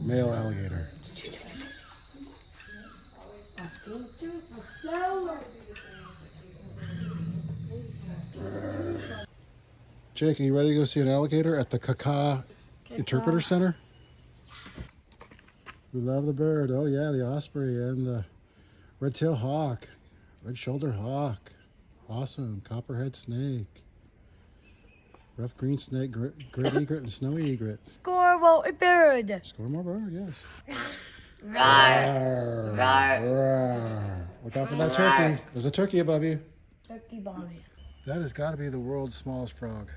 Male alligator. Jake, are you ready to go see an alligator at the Kaka Interpreter Center? We love the bird. Oh yeah, the osprey and the red-tailed hawk, red-shouldered hawk. Awesome. Copperhead snake. Rough green snake, great egret, and snowy egret. Score more bird. Score more bird, yes. Roar. Roar. Look out for that turkey. There's a turkey above you. Turkey Bonnie. That has got to be the world's smallest frog.